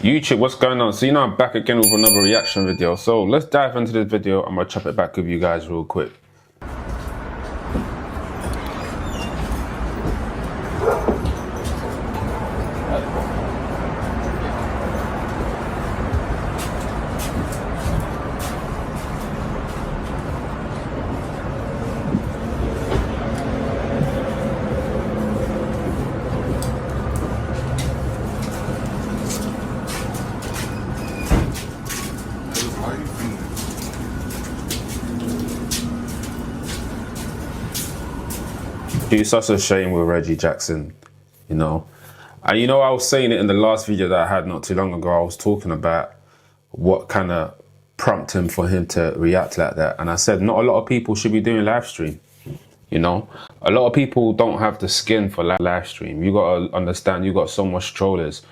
YouTube, what's going on? So I'm back again with another reaction video. So let's dive into this video. I'm gonna chop it back with you guys real quick. It's such a shame with Reggie Jackson, And I was saying it in the last video that I had not too long ago. I was talking about what kind of prompted him for him to react like that. And I said, not a lot of people should be doing live stream. A lot of people don't have the skin for live stream. You got to understand, you got so much trollers.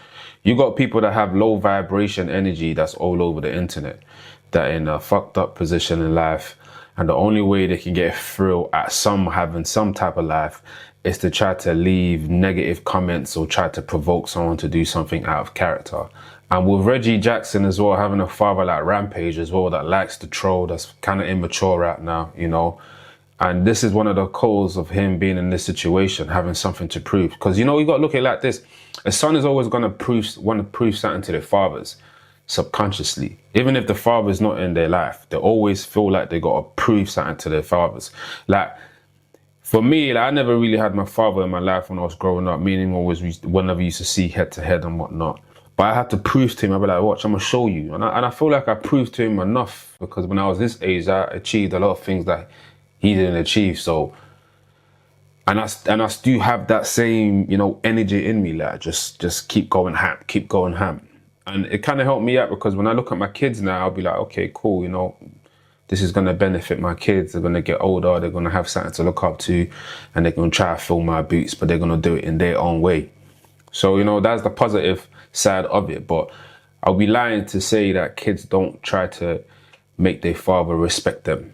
You got people that have low vibration energy that's all over the internet, that in a fucked up position in life. And the only way they can get through at having some type of life is to try to leave negative comments or try to provoke someone to do something out of character. And with Reggie Jackson as well, having a father like Rampage as well, that likes to troll, that's kind of immature right now, And this is one of the causes of him being in this situation, having something to prove. Because, you got to look at it like this. A son is always going to want to prove something to their fathers subconsciously. Even if the father's not in their life, they always feel like they got to prove something to their fathers. Like, for me, I never really had my father in my life when I was growing up, meaning whenever we used to see head to head and whatnot. But I had to prove to him, I'd be like, watch, I'm going to show you. And I feel like I proved to him enough, because when I was this age, I achieved a lot of things that he didn't achieve. So, and I still have that same, energy in me, like just keep going ham. And it kind of helped me out, because when I look at my kids now, I'll be like, okay, cool, this is going to benefit my kids. They're going to get older. They're going to have something to look up to, and they're going to try to fill my boots, but they're going to do it in their own way. So, that's the positive side of it. But I'll be lying to say that kids don't try to make their father respect them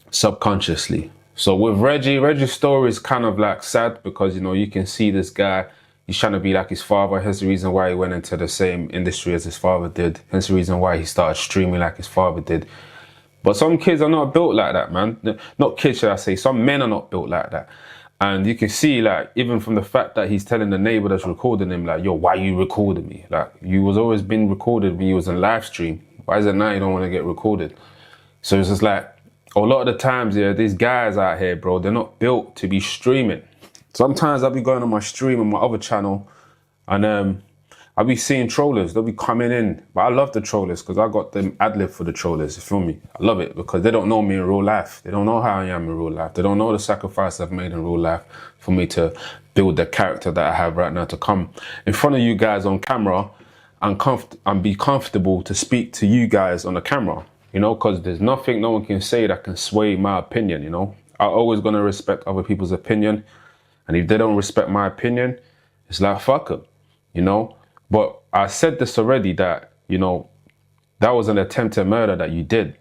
subconsciously. So with Reggie's story is kind of like sad, because, you can see this guy, he's trying to be like his father. Hence the reason why he went into the same industry as his father did. Hence the reason why he started streaming like his father did. But some kids are not built like that, man. Not kids, should I say. Some men are not built like that. And you can see, like, even from the fact that he's telling the neighbor that's recording him, like, yo, why you recording me? Like, you was always been recorded when you was in live stream. Why is it now you don't want to get recorded? So it's just like, a lot of the times, these guys out here, bro, they're not built to be streaming. Sometimes I'll be going on my stream on my other channel, and I'll be seeing trollers. They'll be coming in. But I love the trollers, because I got them ad-lib for the trollers, you feel me? I love it, because they don't know me in real life. They don't know how I am in real life. They don't know the sacrifice I've made in real life for me to build the character that I have right now, to come in front of you guys on camera and be comfortable to speak to you guys on the camera. Because there's nothing no one can say that can sway my opinion, I'm always going to respect other people's opinion. And if they don't respect my opinion, it's like, fuck them, But I said this already, that, that was an attempted murder that you did.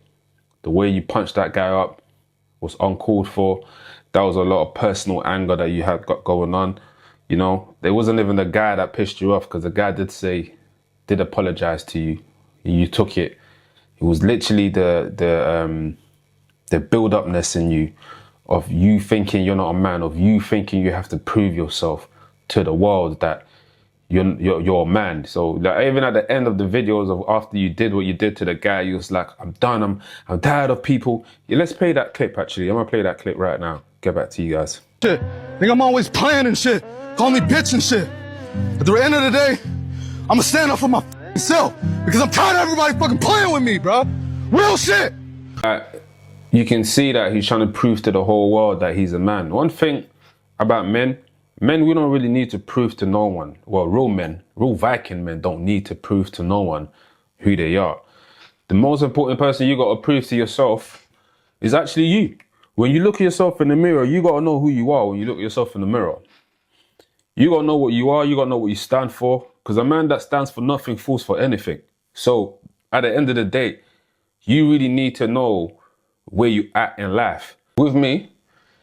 The way you punched that guy up was uncalled for. That was a lot of personal anger that you had got going on. There wasn't even the guy that pissed you off, because the guy did apologize to you. You took it. It was literally the build-upness in you, of you thinking you're not a man, of you thinking you have to prove yourself to the world that you're a man. So like, even at the end of the videos of after you did what you did to the guy, you was like, I'm done, I'm tired of people. Yeah, let's play that clip, actually. I'm gonna play that clip right now. Get back to you guys. Shit. Think I'm always playing and shit. Call me bitch and shit. At the end of the day, I'm gonna stand up for my self, because I'm tired of everybody fucking playing with me, bro. Real shit. You can see that he's trying to prove to the whole world that he's a man. One thing about men, we don't really need to prove to no one. Well, real Viking men don't need to prove to no one who they are. The most important person you got to prove to yourself is actually you. When you look at yourself in the mirror, you got to know who you are when you look at yourself in the mirror. You got to know what you are. You got to know what you stand for. Because a man that stands for nothing falls for anything. So at the end of the day, you really need to know where you at in life. With me,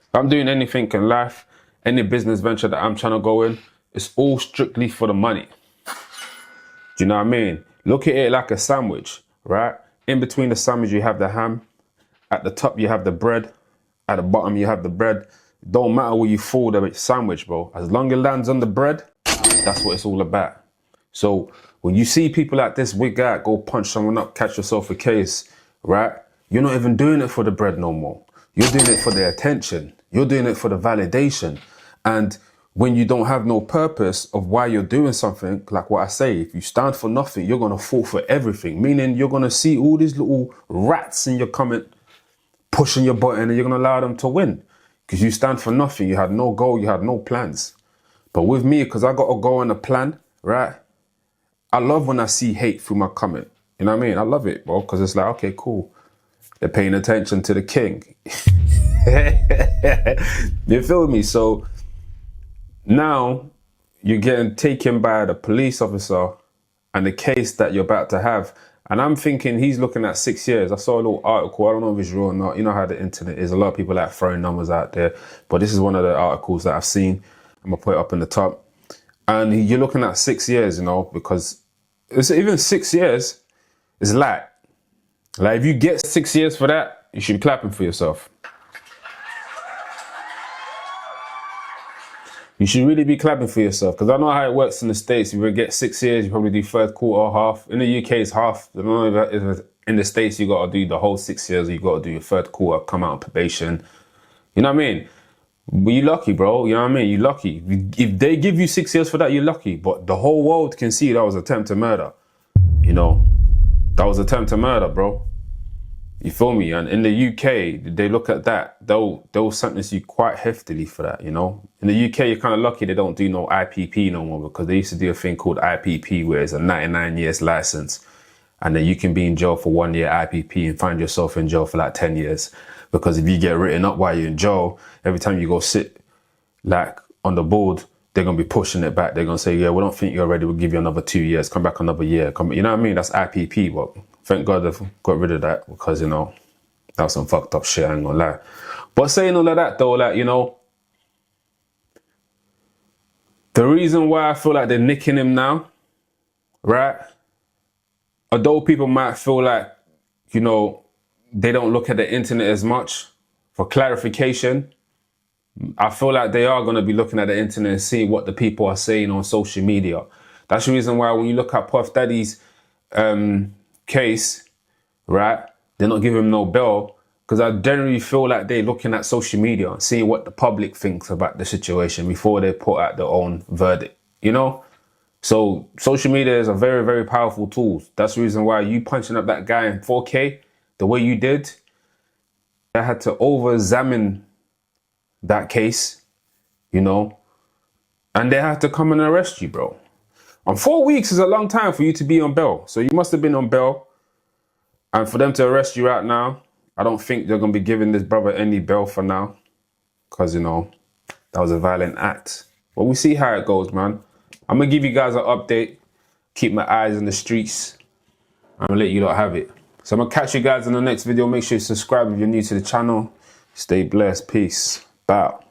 if I'm doing anything in life, any business venture that I'm trying to go in, it's all strictly for the money. Do you know what I mean? Look at it like a sandwich, right? In between the sandwich, you have the ham. At the top, you have the bread. At the bottom, you have the bread. Don't matter where you fold the sandwich, bro. As long as it lands on the bread, that's what it's all about. So when you see people like this wig out, go punch someone up, catch yourself a case, right? You're not even doing it for the bread no more. You're doing it for the attention. You're doing it for the validation. And when you don't have no purpose of why you're doing something, like what I say, if you stand for nothing, you're going to fall for everything. Meaning you're going to see all these little rats in your comment pushing your button and you're going to allow them to win. Because you stand for nothing. You had no goal. You had no plans. But with me, because I got a goal and a plan, right? I love when I see hate through my comment. You know what I mean? I love it, bro. Because it's like, okay, cool. They're paying attention to the king. You feel me? So now you're getting taken by the police officer and the case that you're about to have. And I'm thinking he's looking at 6 years. I saw a little article. I don't know if it's real or not. You know how the internet is. A lot of people like throwing numbers out there. But this is one of the articles that I've seen. I'm going to put it up in the top. And you're looking at 6 years, you know, because it's even 6 years is light. Like if you get 6 years for that, you should be clapping for yourself. You should really be clapping for yourself, because I know how it works in the States. If you get 6 years, you probably do third quarter, half. In the UK, it's half. I don't know if in the States, you got to do the whole 6 years, or you got to do your third quarter, come out on probation. You know what I mean? But you're lucky, bro. You know what I mean? You're lucky. If they give you 6 years for that, you're lucky. But the whole world can see that was attempted murder. You know, that was attempted murder, bro. You feel me? And in the UK, they look at that, they'll sentence you quite heftily for that, you know? In the UK, you're kind of lucky they don't do no IPP no more, because they used to do a thing called IPP, where it's a 99 years license. And then you can be in jail for 1 year IPP and find yourself in jail for like 10 years. Because if you get written up while you're in jail, every time you go sit like on the board, they're going to be pushing it back. They're going to say, yeah, we don't think you're ready. We'll give you another 2 years. Come back another year. You know what I mean? That's IPP. But thank God they've got rid of that, because, you know, that was some fucked up shit, I ain't gonna lie. But saying all of that though, like, you know, the reason why I feel like they're nicking him now, right? Although people might feel like, you know, they don't look at the internet as much, for clarification, I feel like they are going to be looking at the internet and seeing what the people are saying on social media. That's the reason why when you look at Puff Daddy's case, right, they're not giving him no bail, because I generally feel like they're looking at social media and seeing what the public thinks about the situation before they put out their own verdict, you know? So social media is a very, very powerful tool. That's the reason why you punching up that guy in 4K the way you did, I had to over-examine that case, you know, and they had to come and arrest you, bro. And 4 weeks is a long time for you to be on bail. So you must have been on bail. And for them to arrest you right now, I don't think they're going to be giving this brother any bail for now. Because, you know, that was a violent act. But we'll see how it goes, man. I'm going to give you guys an update. Keep my eyes on the streets. I'm going to let you lot have it. So I'm going to catch you guys in the next video. Make sure you subscribe if you're new to the channel. Stay blessed. Peace. Bow.